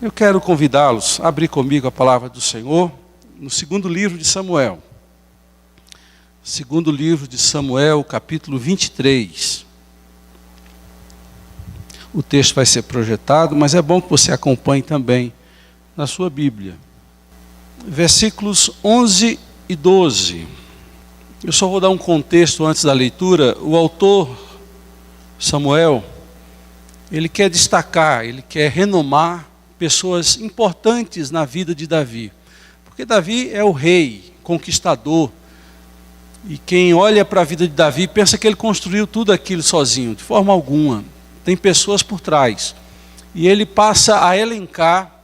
Eu quero convidá-los a abrir comigo a palavra do Senhor no segundo livro de Samuel. Segundo livro de Samuel, capítulo 23. O texto vai ser projetado, mas é bom que você acompanhe também na sua Bíblia. Versículos 11 e 12. Eu só vou dar um contexto antes da leitura. O autor, Samuel, ele quer destacar, ele quer renomar pessoas importantes na vida de Davi. Porque Davi é o rei, conquistador. E quem olha para a vida de Davi pensa que ele construiu tudo aquilo sozinho. De forma alguma. Tem pessoas por trás. E ele passa a elencar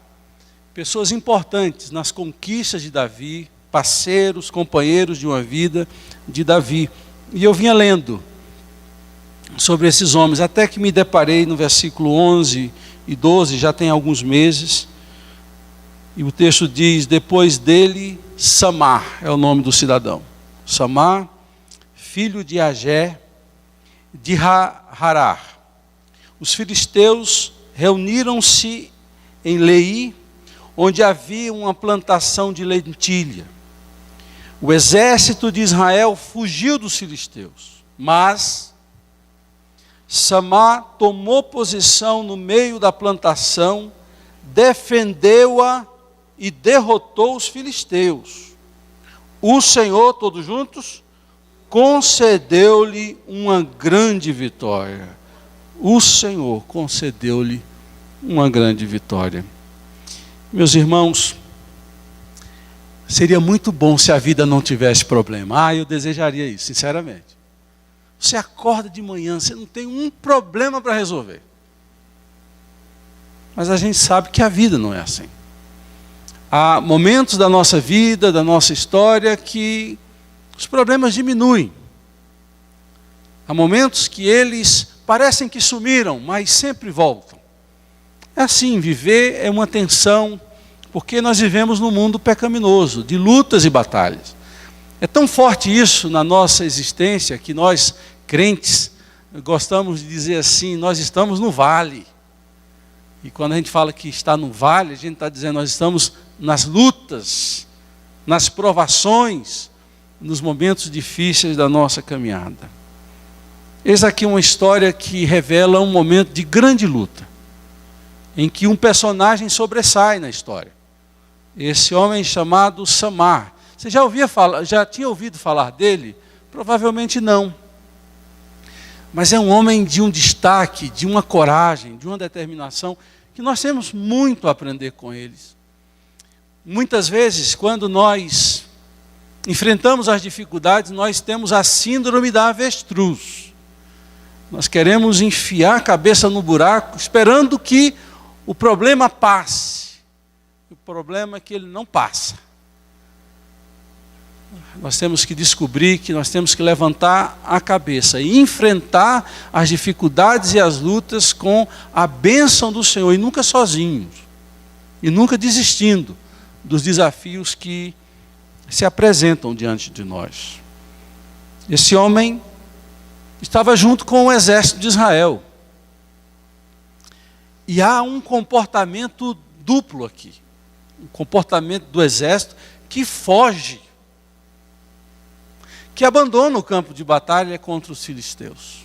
pessoas importantes nas conquistas de Davi, parceiros, companheiros de uma vida de Davi. E eu vinha lendo sobre esses homens, até que me deparei no versículo 11 e 12, já tem alguns meses, e o texto diz: depois dele, Samar é o nome do cidadão. Samar, filho de Agé, de Harar. Os filisteus reuniram-se em Lei, onde havia uma plantação de lentilha. O exército de Israel fugiu dos filisteus, mas Samar tomou posição no meio da plantação, defendeu-a e derrotou os filisteus. O Senhor, todos juntos, concedeu-lhe uma grande vitória. O Senhor concedeu-lhe uma grande vitória. Meus irmãos, seria muito bom se a vida não tivesse problema. Eu desejaria isso, sinceramente. Você acorda de manhã, você não tem um problema para resolver. Mas a gente sabe que a vida não é assim. Há momentos da nossa vida, da nossa história, que os problemas diminuem. Há momentos que eles parecem que sumiram, mas sempre voltam. É assim, viver é uma tensão, porque nós vivemos num mundo pecaminoso, de lutas e batalhas. É tão forte isso na nossa existência, que nós, crentes, gostamos de dizer assim: nós estamos no vale. E quando a gente fala que está no vale, a gente está dizendo: nós estamos nas lutas, nas provações, nos momentos difíceis da nossa caminhada. Eis aqui uma história que revela um momento de grande luta, em que um personagem sobressai na história. Esse homem chamado Samar. Você já tinha ouvido falar dele? Provavelmente não. Mas é um homem de um destaque, de uma coragem, de uma determinação, que nós temos muito a aprender com eles. Muitas vezes, quando nós enfrentamos as dificuldades, nós temos a síndrome da avestruz. Nós queremos enfiar a cabeça no buraco, esperando que o problema passe. O problema é que ele não passa. Nós temos que descobrir que nós temos que levantar a cabeça e enfrentar as dificuldades e as lutas com a bênção do Senhor, e nunca sozinhos, e nunca desistindo dos desafios que se apresentam diante de nós. Esse homem estava junto com o exército de Israel. E há um comportamento duplo aqui. Um comportamento do exército que foge, que abandona o campo de batalha contra os filisteus.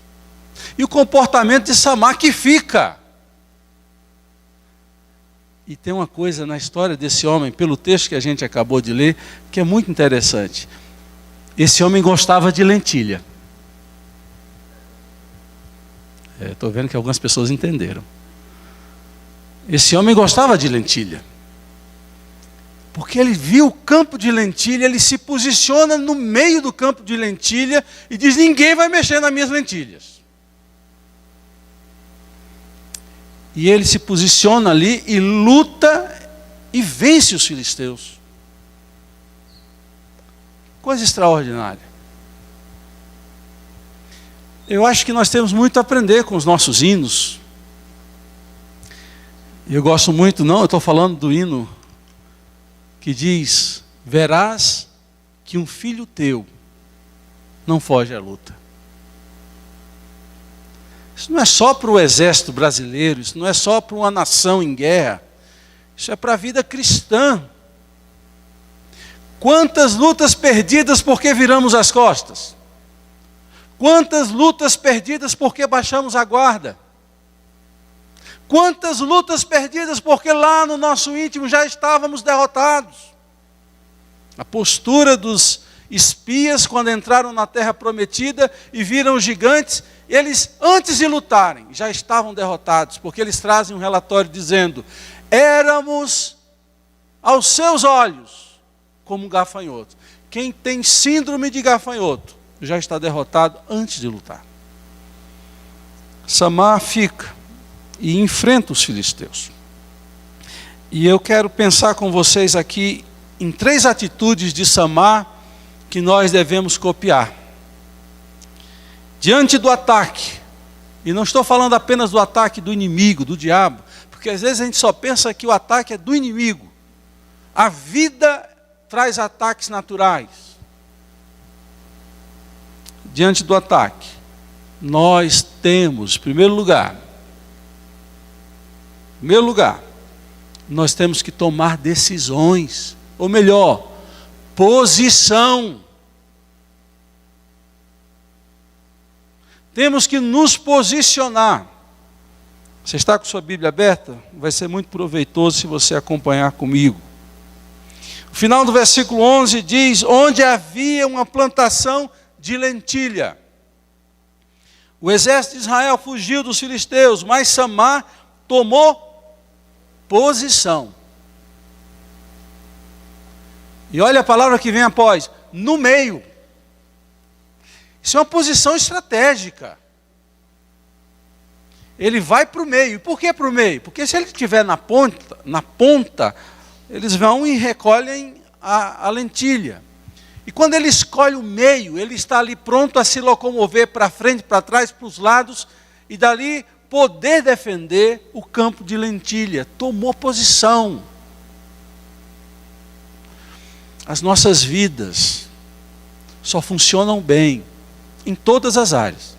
E o comportamento de Samar que fica. E tem uma coisa na história desse homem, pelo texto que a gente acabou de ler, que é muito interessante. Esse homem gostava de lentilha. Estou vendo que algumas pessoas entenderam. Esse homem gostava de lentilha. Porque ele viu o campo de lentilha, ele se posiciona no meio do campo de lentilha e diz: ninguém vai mexer nas minhas lentilhas. E ele se posiciona ali e luta e vence os filisteus. Coisa extraordinária. Eu acho que nós temos muito a aprender com os nossos hinos. Eu gosto muito, eu estou falando do hino que diz: verás que um filho teu não foge à luta. Isso não é só para o exército brasileiro, isso não é só para uma nação em guerra. Isso é para a vida cristã. Quantas lutas perdidas porque viramos as costas? Quantas lutas perdidas porque baixamos a guarda? Quantas lutas perdidas porque lá no nosso íntimo já estávamos derrotados? A postura dos espias quando entraram na terra prometida e viram os gigantes, eles antes de lutarem já estavam derrotados, porque eles trazem um relatório dizendo: éramos aos seus olhos como gafanhotos. Quem tem síndrome de gafanhoto já está derrotado antes de lutar. Samar fica e enfrenta os filisteus. E eu quero pensar com vocês aqui em 3 atitudes de Samar que nós devemos copiar. Diante do ataque, e não estou falando apenas do ataque do inimigo, do diabo, porque às vezes a gente só pensa que o ataque é do inimigo. A vida traz ataques naturais. Diante do ataque, nós temos, em primeiro lugar, nós temos que tomar decisões, ou melhor, posição. Temos que nos posicionar. Você está com sua Bíblia aberta? Vai ser muito proveitoso se você acompanhar comigo. O final do versículo 11 diz: onde havia uma plantação de lentilha. O exército de Israel fugiu dos filisteus, mas Samar tomou posição. E olha a palavra que vem após: no meio. Isso é uma posição estratégica. Ele vai para o meio. E por que para o meio? Porque se ele estiver na ponta, eles vão e recolhem a lentilha. E quando ele escolhe o meio, ele está ali pronto a se locomover para frente, para trás, para os lados, e dali poder defender o campo de lentilha. Tomou posição. As nossas vidas só funcionam bem em todas as áreas,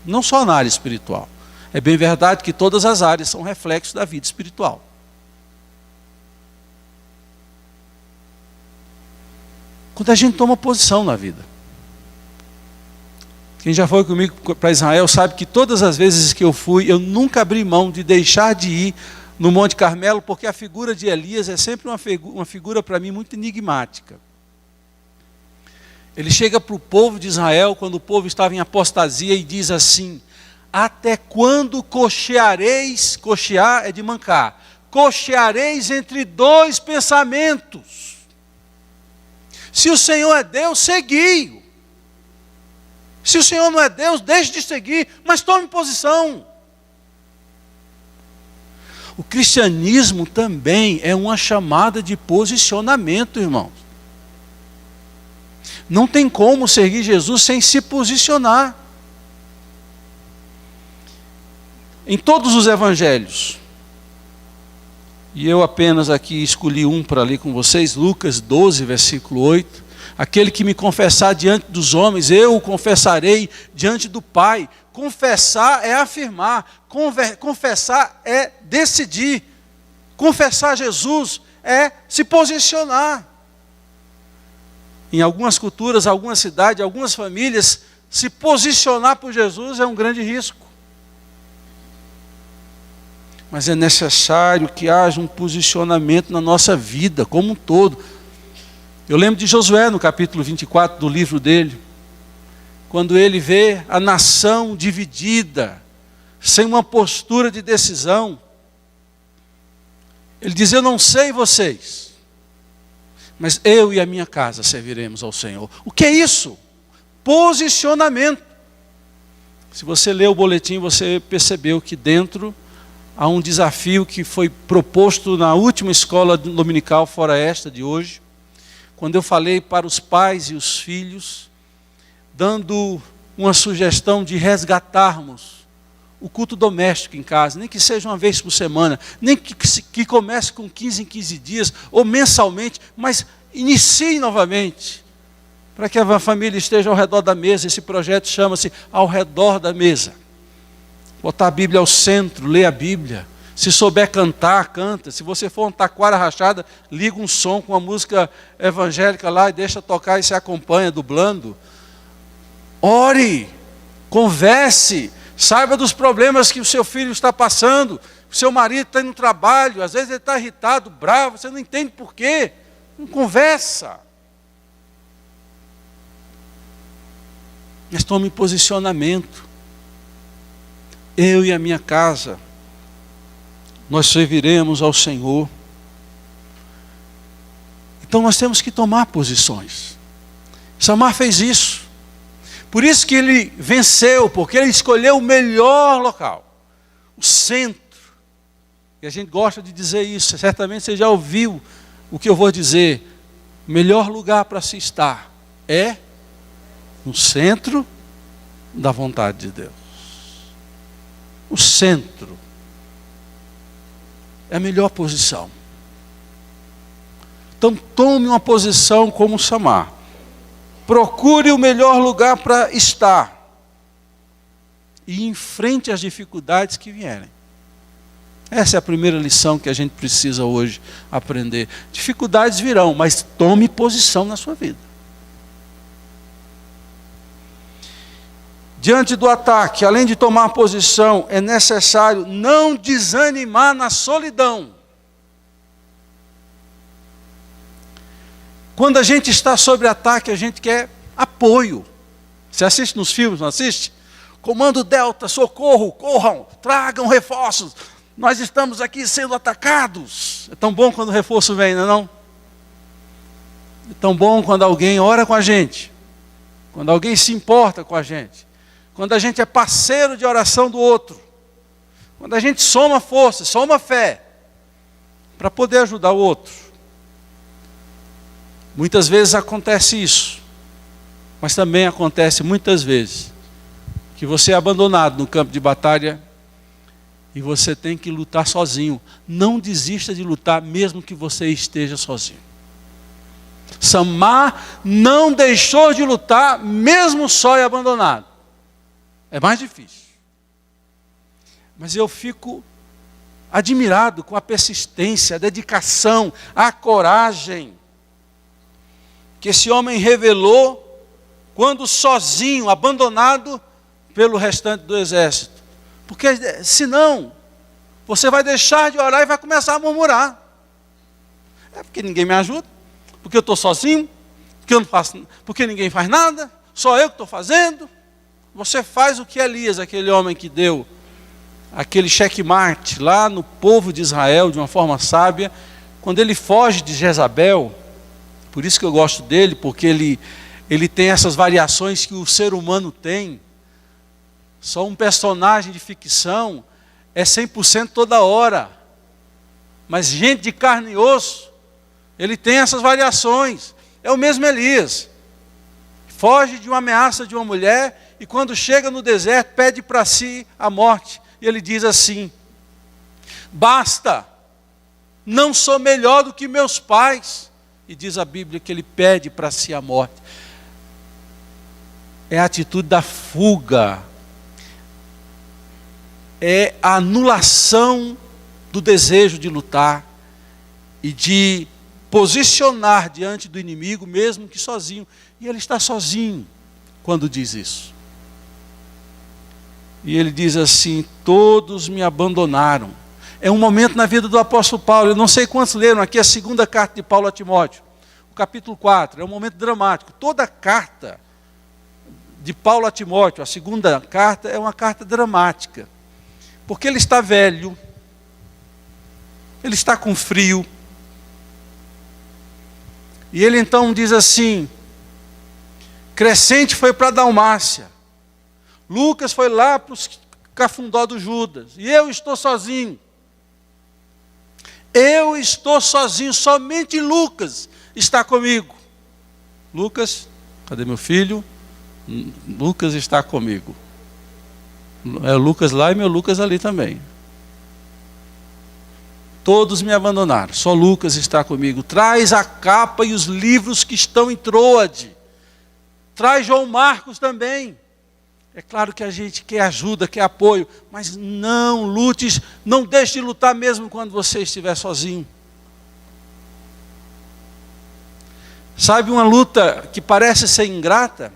não só na área espiritual. É bem verdade que todas as áreas são reflexos da vida espiritual. Quando a gente toma posição na vida. Quem já foi comigo para Israel sabe que todas as vezes que eu fui, eu nunca abri mão de deixar de ir no Monte Carmelo, porque a figura de Elias é sempre uma figura para mim muito enigmática. Ele chega para o povo de Israel, quando o povo estava em apostasia, e diz assim: até quando cocheareis, cochear é de mancar, cocheareis entre 2 pensamentos? Se o Senhor é Deus, segui-o. Se o Senhor não é Deus, deixe de seguir, mas tome posição. O cristianismo também é uma chamada de posicionamento, irmãos. Não tem como seguir Jesus sem se posicionar. Em todos os evangelhos, e eu apenas aqui escolhi um para ler com vocês, Lucas 12, versículo 8, aquele que me confessar diante dos homens, eu o confessarei diante do Pai. Confessar é afirmar, confessar é decidir, confessar Jesus é se posicionar. Em algumas culturas, algumas cidades, algumas famílias, se posicionar por Jesus é um grande risco. Mas é necessário que haja um posicionamento na nossa vida como um todo. Eu lembro de Josué no capítulo 24 do livro dele, quando ele vê a nação dividida, sem uma postura de decisão. Ele diz: eu não sei vocês, mas eu e a minha casa serviremos ao Senhor. O que é isso? Posicionamento. Se você lê o boletim, você percebeu que dentro há um desafio que foi proposto na última escola dominical, fora esta de hoje, quando eu falei para os pais e os filhos, dando uma sugestão de resgatarmos o culto doméstico em casa, nem que seja uma vez por semana, nem que comece com 15 em 15 dias, ou mensalmente, mas inicie novamente, para que a família esteja ao redor da mesa. Esse projeto chama-se Ao Redor da Mesa. Botar a Bíblia ao centro, ler a Bíblia, Se souber cantar, canta. Se você for um taquara rachada, liga um som com uma música evangélica lá e deixa tocar e se acompanha dublando. Ore, converse, saiba dos problemas que o seu filho está passando. O seu marido está indo no trabalho, às vezes ele está irritado, bravo, você não entende por quê. Não conversa. Mas tome posicionamento. Eu e a minha casa, nós serviremos ao Senhor. Então nós temos que tomar posições. Samar fez isso. Por isso que ele venceu, porque ele escolheu o melhor local, o centro. E a gente gosta de dizer isso, certamente você já ouviu o que eu vou dizer. O melhor lugar para se estar é no centro da vontade de Deus. O centro é a melhor posição. Então tome uma posição como Samar. Procure o melhor lugar para estar. E enfrente as dificuldades que vierem. Essa é a primeira lição que a gente precisa hoje aprender. Dificuldades virão, mas tome posição na sua vida. Diante do ataque, além de tomar posição, é necessário não desanimar na solidão. Quando a gente está sob ataque, a gente quer apoio. Você assiste nos filmes, não assiste? Comando Delta, socorro, corram, tragam reforços. Nós estamos aqui sendo atacados. É tão bom quando o reforço vem, não é não? É tão bom quando alguém ora com a gente. Quando alguém se importa com a gente. Quando a gente é parceiro de oração do outro. Quando a gente soma força, soma fé. Para poder ajudar o outro. Muitas vezes acontece isso. Mas também acontece muitas vezes que você é abandonado no campo de batalha e você tem que lutar sozinho. Não desista de lutar mesmo que você esteja sozinho. Samar não deixou de lutar mesmo só e abandonado. É mais difícil. Mas eu fico admirado com a persistência, a dedicação, a coragem que esse homem revelou quando sozinho, abandonado pelo restante do exército. Porque senão, você vai deixar de orar e vai começar a murmurar. É porque ninguém me ajuda, porque eu estou sozinho, porque eu não faço, porque ninguém faz nada, só eu que estou fazendo. Você faz o que Elias, aquele homem que deu aquele checkmate lá no povo de Israel de uma forma sábia, quando ele foge de Jezabel. Por isso que eu gosto dele, porque ele tem essas variações que o ser humano tem. Só um personagem de ficção é 100% toda hora. Mas gente de carne e osso, ele tem essas variações. É o mesmo Elias. Foge de uma ameaça de uma mulher e quando chega no deserto pede para si a morte. E ele diz assim: basta, não sou melhor do que meus pais. E diz a Bíblia que ele pede para si a morte. É a atitude da fuga. É a anulação do desejo de lutar e de posicionar diante do inimigo, mesmo que sozinho. E ele está sozinho quando diz isso. E ele diz assim: todos me abandonaram. É um momento na vida do apóstolo Paulo. Eu não sei quantos leram aqui a segunda carta de Paulo a Timóteo, o capítulo 4. É um momento dramático. Toda a carta de Paulo a Timóteo, a segunda carta, é uma carta dramática. Porque ele está velho, ele está com frio. E ele então diz assim: Crescente foi para a Dalmácia, Lucas foi lá para os Cafundó do Judas, e eu estou sozinho. Eu estou sozinho, somente Lucas está comigo. Lucas, cadê meu filho? Lucas está comigo. É o Lucas lá e meu Lucas ali também. Todos me abandonaram, só Lucas está comigo. Traz a capa e os livros que estão em Troade. Traz João Marcos também. É claro que a gente quer ajuda, quer apoio, mas não lute, não deixe de lutar mesmo quando você estiver sozinho. Sabe uma luta que parece ser ingrata?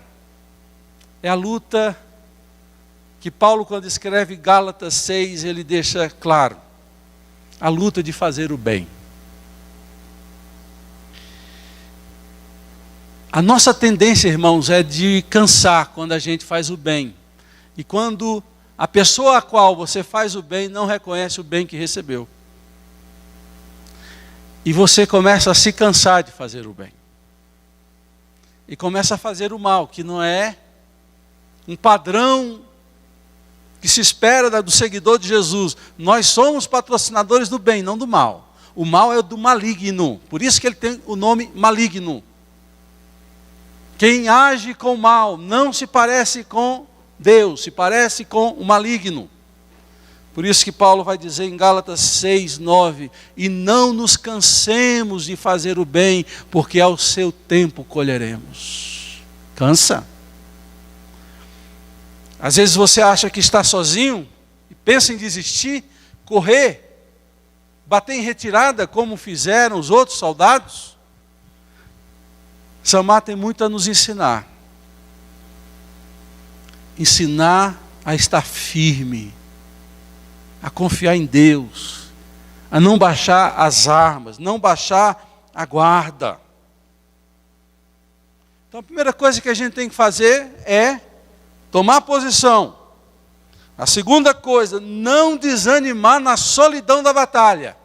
É a luta que Paulo, quando escreve Gálatas 6, ele deixa claro. A luta de fazer o bem. A nossa tendência, irmãos, é de cansar quando a gente faz o bem. E quando a pessoa a qual você faz o bem não reconhece o bem que recebeu. E você começa a se cansar de fazer o bem. E começa a fazer o mal, que não é um padrão que se espera do seguidor de Jesus. Nós somos patrocinadores do bem, não do mal. O mal é do maligno. Por isso que ele tem o nome maligno. Quem age com o mal não se parece com Deus, se parece com o maligno. Por isso que Paulo vai dizer em Gálatas 6, 9, e não nos cansemos de fazer o bem, porque ao seu tempo colheremos. Cansa. Às vezes você acha que está sozinho, e pensa em desistir, correr, bater em retirada, como fizeram os outros soldados. Samar tem muito a nos ensinar. Ensinar a estar firme, a confiar em Deus, a não baixar as armas, não baixar a guarda. Então a primeira coisa que a gente tem que fazer é tomar posição. A segunda coisa, não desanimar na solidão da batalha.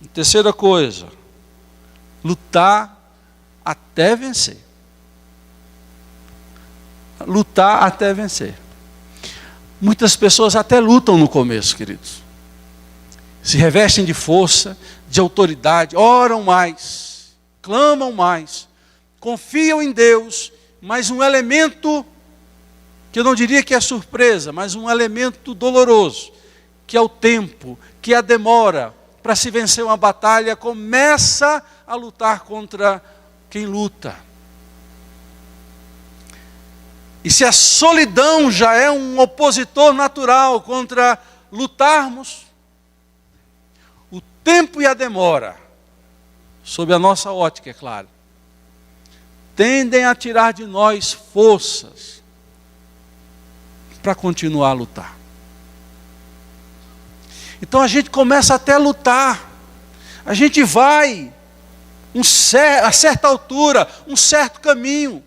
A terceira coisa, lutar até vencer. Lutar até vencer. Muitas pessoas até lutam no começo, queridos. Se revestem de força, de autoridade, oram mais, clamam mais, confiam em Deus, mas um elemento, que eu não diria que é surpresa, mas um elemento doloroso, que é o tempo, que é a demora para se vencer uma batalha, começa a lutar contra quem luta. E se a solidão já é um opositor natural contra lutarmos, o tempo e a demora, sob a nossa ótica, é claro, tendem a tirar de nós forças para continuar a lutar. Então a gente começa até a lutar, a gente vai a certa altura, um certo caminho.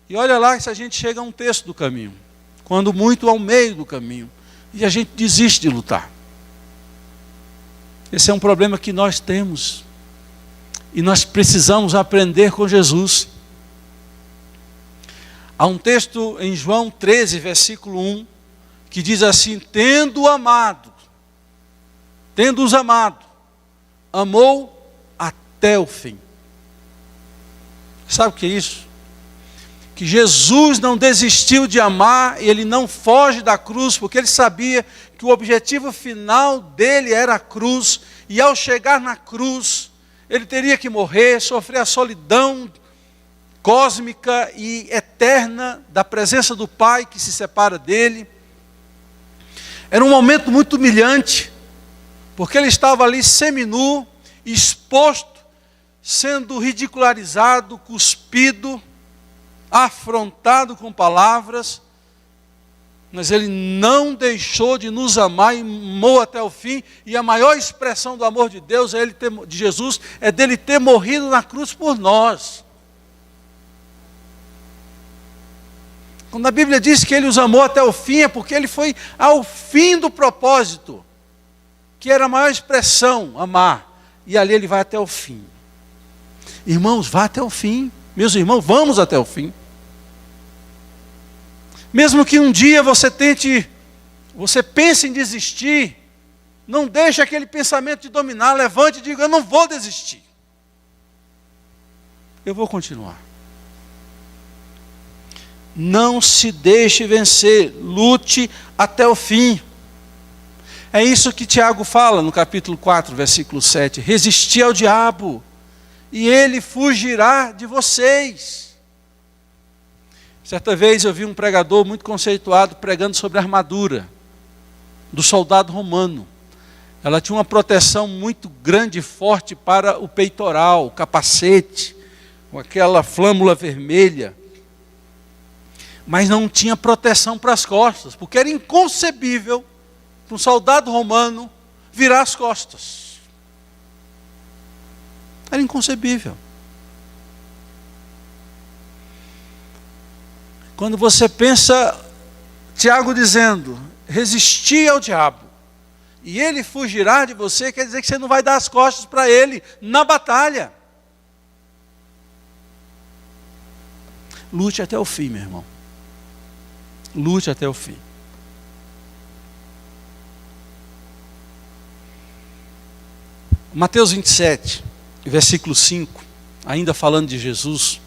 E olha lá se a gente chega a um terço do caminho, quando muito ao meio do caminho, e a gente desiste de lutar. Esse é um problema que nós temos, e nós precisamos aprender com Jesus. Há um texto em João 13, versículo 1, que diz assim: tendo-os amado, amou até o fim. Sabe o que é isso? Que Jesus não desistiu de amar, e ele não foge da cruz, porque ele sabia que o objetivo final dele era a cruz, e ao chegar na cruz, ele teria que morrer, sofrer a solidão cósmica e eterna da presença do Pai que se separa dele. Era um momento muito humilhante, porque ele estava ali seminu, exposto, sendo ridicularizado, cuspido, afrontado com palavras, mas ele não deixou de nos amar e amou até o fim. E a maior expressão do amor de Deus, de Jesus, é dele ter morrido na cruz por nós. Quando a Bíblia diz que ele os amou até o fim, é porque ele foi ao fim do propósito, que era a maior expressão, amar, e ali ele vai até o fim. Irmãos, vá até o fim. Meus irmãos, vamos até o fim. Mesmo que um dia você pense em desistir, não deixe aquele pensamento te dominar, levante e diga: eu não vou desistir. Eu vou continuar. Não se deixe vencer, lute até o fim. É isso que Tiago fala no capítulo 4, versículo 7. Resisti ao diabo, e ele fugirá de vocês. Certa vez eu vi um pregador muito conceituado pregando sobre a armadura do soldado romano. Ela tinha uma proteção muito grande e forte para o peitoral, o capacete, com aquela flâmula vermelha. Mas não tinha proteção para as costas, porque era inconcebível para um soldado romano virar as costas. Era inconcebível. Quando você pensa, Tiago dizendo, resistir ao diabo, e ele fugirá de você, quer dizer que você não vai dar as costas para ele na batalha. Lute até o fim, meu irmão. Lute até o fim. Mateus 27, versículo 5, ainda falando de Jesus,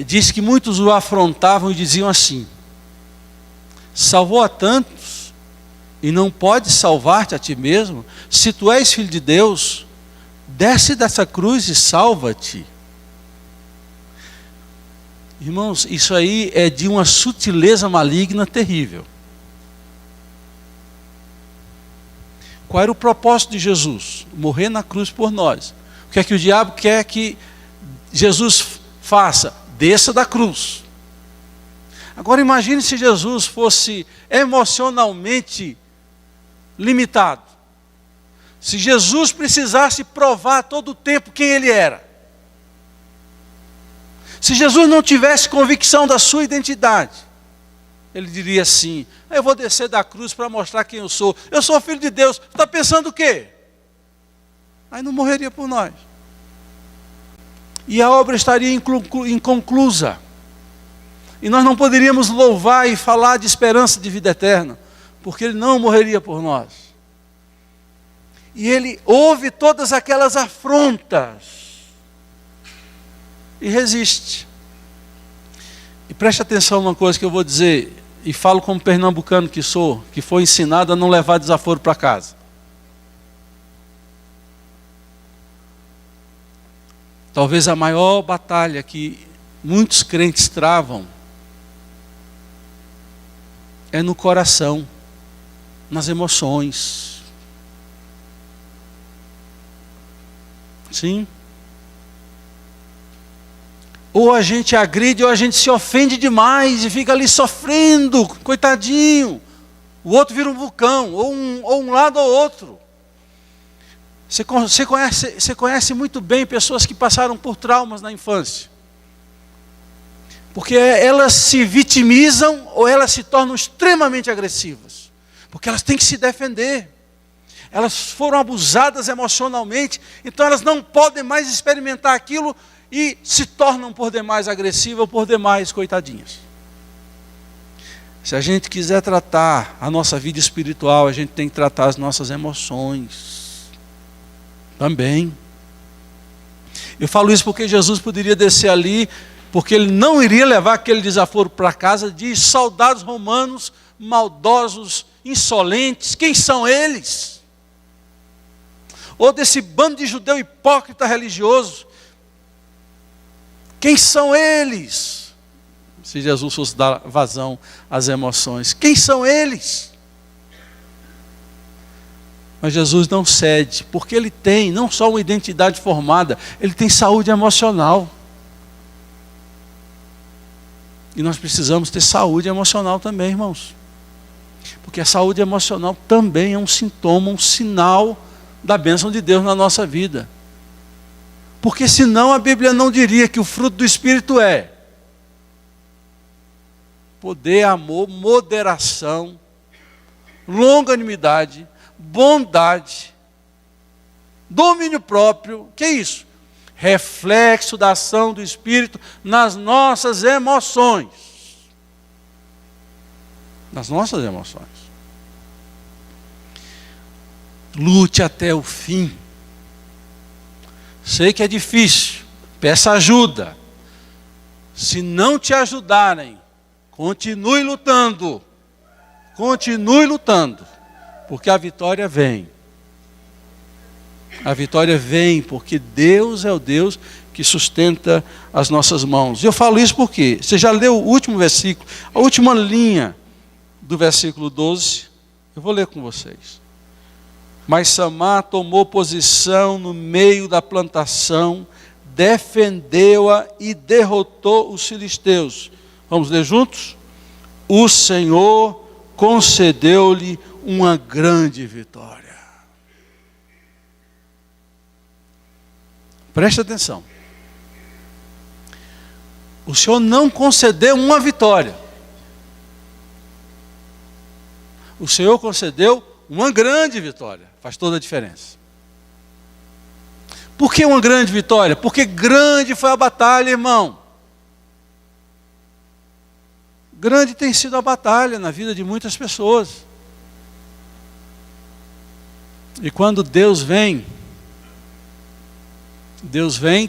diz que muitos o afrontavam e diziam assim: salvou a tantos e não podes salvar-te a ti mesmo? Se tu és filho de Deus, desce dessa cruz e salva-te. Irmãos, isso aí é de uma sutileza maligna terrível. Qual era o propósito de Jesus? Morrer na cruz por nós. O que é que o diabo quer que Jesus faça? Desça da cruz. Agora imagine se Jesus fosse emocionalmente limitado. Se Jesus precisasse provar todo o tempo quem ele era. Se Jesus não tivesse convicção da sua identidade, ele diria assim: eu vou descer da cruz para mostrar quem eu sou. Eu sou filho de Deus. Está pensando o quê? Aí não morreria por nós. E a obra estaria inconclusa. E nós não poderíamos louvar e falar de esperança de vida eterna, porque ele não morreria por nós. E ele ouve todas aquelas afrontas e resiste. E preste atenção numa coisa que eu vou dizer, e falo como pernambucano que sou, que foi ensinado a não levar desaforo para casa. Talvez a maior batalha que muitos crentes travam é no coração, nas emoções. Sim. Ou a gente agride, ou a gente se ofende demais e fica ali sofrendo, coitadinho. O outro vira um vulcão, ou um lado ou outro. Você conhece muito bem pessoas que passaram por traumas na infância. Porque elas se vitimizam ou elas se tornam extremamente agressivas. Porque elas têm que se defender. Elas foram abusadas emocionalmente, então elas não podem mais experimentar aquilo e se tornam por demais agressivas ou por demais coitadinhas. Se a gente quiser tratar a nossa vida espiritual, a gente tem que tratar as nossas emoções também. Eu falo isso porque Jesus poderia descer ali, porque ele não iria levar aquele desaforo para casa de soldados romanos maldosos, insolentes. Quem são eles? Ou desse bando de judeu hipócrita religioso. Quem são eles? Se Jesus fosse dar vazão às emoções. Quem são eles? Mas Jesus não cede, porque ele tem não só uma identidade formada, ele tem saúde emocional. E nós precisamos ter saúde emocional também, irmãos. Porque a saúde emocional também é um sintoma, um sinal da bênção de Deus na nossa vida. Porque senão a Bíblia não diria que o fruto do Espírito é poder, amor, moderação, longanimidade, bondade, domínio próprio. Que é isso? Reflexo da ação do Espírito nas nossas emoções. Nas nossas emoções. Lute até o fim. Sei que é difícil, peça ajuda. Se não te ajudarem, continue lutando. Continue lutando, porque a vitória vem. A vitória vem porque Deus é o Deus que sustenta as nossas mãos. E eu falo isso porque você já leu o último versículo, a última linha do versículo 12. Eu vou ler com vocês. Mas Samar tomou posição no meio da plantação, defendeu-a e derrotou os filisteus. Vamos ler juntos? O Senhor concedeu-lhe uma grande vitória. Preste atenção. O Senhor não concedeu uma vitória. O Senhor concedeu uma grande vitória. Faz toda a diferença. Por que uma grande vitória? Porque grande foi a batalha, irmão. Grande tem sido a batalha na vida de muitas pessoas. E quando Deus vem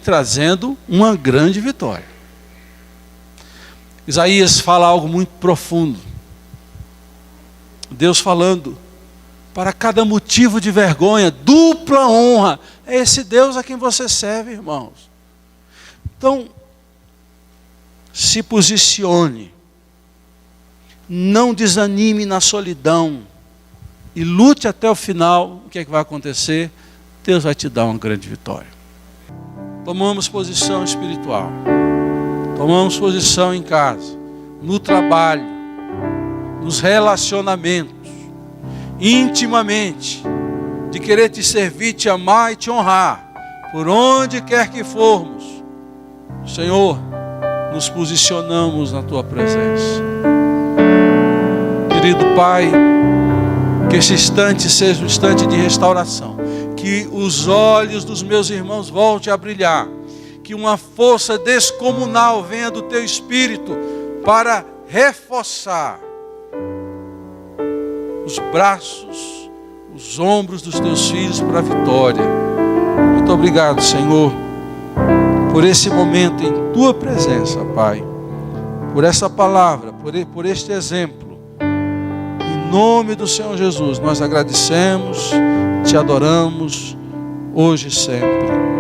trazendo uma grande vitória. Isaías fala algo muito profundo. Deus falando, para cada motivo de vergonha, dupla honra. É esse Deus a quem você serve, irmãos. Então, se posicione. Não desanime na solidão. E lute até o final. O que é que vai acontecer? Deus vai te dar uma grande vitória. Tomamos posição espiritual. Tomamos posição em casa, no trabalho, nos relacionamentos, intimamente, de querer te servir, te amar e te honrar, por onde quer que formos. Senhor, nos posicionamos na Tua presença. Querido Pai, que esse instante seja um instante de restauração, que os olhos dos meus irmãos voltem a brilhar, que uma força descomunal venha do Teu Espírito para reforçar os braços, os ombros dos Teus filhos para a vitória. Muito obrigado, Senhor, por esse momento em Tua presença, Pai, por essa palavra, por este exemplo. Em nome do Senhor Jesus, nós agradecemos, Te adoramos, hoje e sempre.